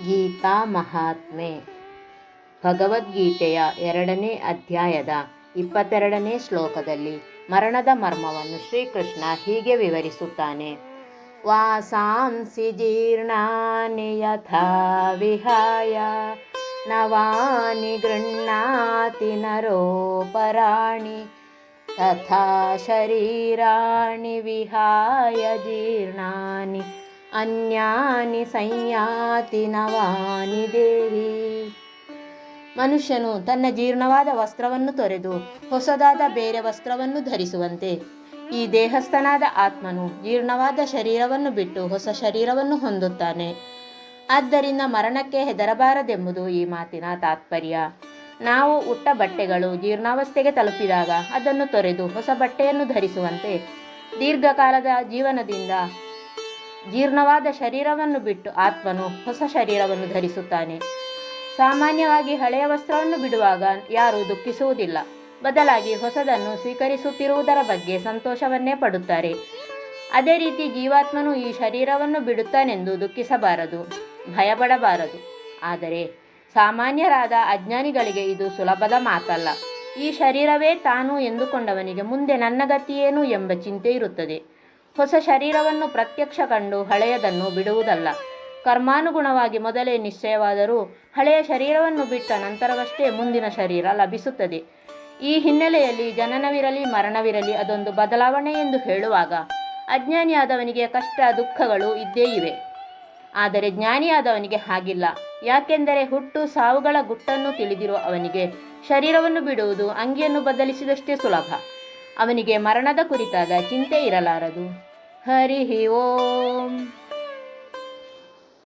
ಗೀತಾ ಮಹಾತ್ಮೆ. ಭಗವದ್ಗೀತೆಯ 2ನೇ ಅಧ್ಯಾಯದ 22ನೇ ಶ್ಲೋಕದಲ್ಲಿ ಮರಣದ ಮರ್ಮವನ್ನು ಶ್ರೀಕೃಷ್ಣ ಹೀಗೆ ವಿವರಿಸುತ್ತಾನೆ. ವಾಸಾಂಸಿ ಜೀರ್ಣಾನಿ ಯಥಾ ವಿಹಾಯ ನವಾನಿ ಗೃಹ್ಣಾತಿ ನರೋಪರಾಣಿ ತಥಾ ಶರೀರಾಣಿ ವಿಹಾಯ ಜೀರ್ಣಾನಿ ಅನ್ಯಾನಿ ಸಂಯಾತಿ ನವಾನಿ ದೇಹಿ. ಮನುಷ್ಯನು ತನ್ನ ಜೀರ್ಣವಾದ ವಸ್ತ್ರವನ್ನು ತೊರೆದು ಹೊಸದಾದ ಬೇರೆ ವಸ್ತ್ರವನ್ನು ಧರಿಸುವಂತೆ ಈ ದೇಹಸ್ಥನಾದ ಆತ್ಮನು ಜೀರ್ಣವಾದ ಶರೀರವನ್ನು ಬಿಟ್ಟು ಹೊಸ ಶರೀರವನ್ನು ಹೊಂದುತ್ತಾನೆ. ಆದ್ದರಿಂದ ಮರಣಕ್ಕೆ ಹೆದರಬಾರದೆಂಬುದು ಈ ಮಾತಿನ ತಾತ್ಪರ್ಯ. ನಾವು ಉಟ್ಟ ಬಟ್ಟೆಗಳು ಜೀರ್ಣಾವಸ್ಥೆಗೆ ತಲುಪಿದಾಗ ಅದನ್ನು ತೊರೆದು ಹೊಸ ಬಟ್ಟೆಯನ್ನು ಧರಿಸುವಂತೆ ದೀರ್ಘಕಾಲದ ಜೀವನದಿಂದ ಜೀರ್ಣವಾದ ಶರೀರವನ್ನು ಬಿಟ್ಟು ಆತ್ಮನು ಹೊಸ ಶರೀರವನ್ನು ಧರಿಸುತ್ತಾನೆ. ಸಾಮಾನ್ಯವಾಗಿ ಹಳೆಯ ವಸ್ತ್ರವನ್ನು ಬಿಡುವಾಗ ಯಾರೂ ದುಃಖಿಸುವುದಿಲ್ಲ, ಬದಲಾಗಿ ಹೊಸದನ್ನು ಸ್ವೀಕರಿಸುತ್ತಿರುವುದರ ಬಗ್ಗೆ ಸಂತೋಷವನ್ನೇ ಪಡುತ್ತಾರೆ. ಅದೇ ರೀತಿ ಜೀವಾತ್ಮನು ಈ ಶರೀರವನ್ನು ಬಿಡುತ್ತಾನೆಂದು ದುಃಖಿಸಬಾರದು, ಭಯಪಡಬಾರದು. ಆದರೆ ಸಾಮಾನ್ಯರಾದ ಅಜ್ಞಾನಿಗಳಿಗೆ ಇದು ಸುಲಭದ ಮಾತಲ್ಲ. ಈ ಶರೀರವೇ ತಾನು ಎಂದುಕೊಂಡವನಿಗೆ ಮುಂದೆ ನನ್ನ ಗತಿಯೇನು ಎಂಬ ಚಿಂತೆ ಇರುತ್ತದೆ. ಹೊಸ ಶರೀರವನ್ನು ಪ್ರತ್ಯಕ್ಷ ಕಂಡು ಹಳೆಯದನ್ನು ಬಿಡುವುದಲ್ಲ. ಕರ್ಮಾನುಗುಣವಾಗಿ ಮೊದಲೇ ನಿಶ್ಚಯವಾದರೂ ಹಳೆಯ ಶರೀರವನ್ನು ಬಿಟ್ಟ ನಂತರವಷ್ಟೇ ಮುಂದಿನ ಶರೀರ ಲಭಿಸುತ್ತದೆ. ಈ ಹಿನ್ನೆಲೆಯಲ್ಲಿ ಜನನವಿರಲಿ ಮರಣವಿರಲಿ ಅದೊಂದು ಬದಲಾವಣೆ ಎಂದು ಹೇಳುವಾಗ ಅಜ್ಞಾನಿಯಾದವನಿಗೆ ಕಷ್ಟ ದುಃಖಗಳು ಇದ್ದೇ ಇವೆ. ಆದರೆ ಜ್ಞಾನಿಯಾದವನಿಗೆ ಹಾಗಿಲ್ಲ. ಯಾಕೆಂದರೆ ಹುಟ್ಟು ಸಾವುಗಳ ಗುಟ್ಟನ್ನು ತಿಳಿದಿರುವ ಅವನಿಗೆ ಶರೀರವನ್ನು ಬಿಡುವುದು ಅಂಗಿಯನ್ನು ಬದಲಿಸಿದಷ್ಟೇ ಸುಲಭ. ಅವನಿಗೆ ಮರಣದ ಕುರಿತಾದ ಚಿಂತೆ ಇರಲಾರದು. ಹರಿ ಓಂ.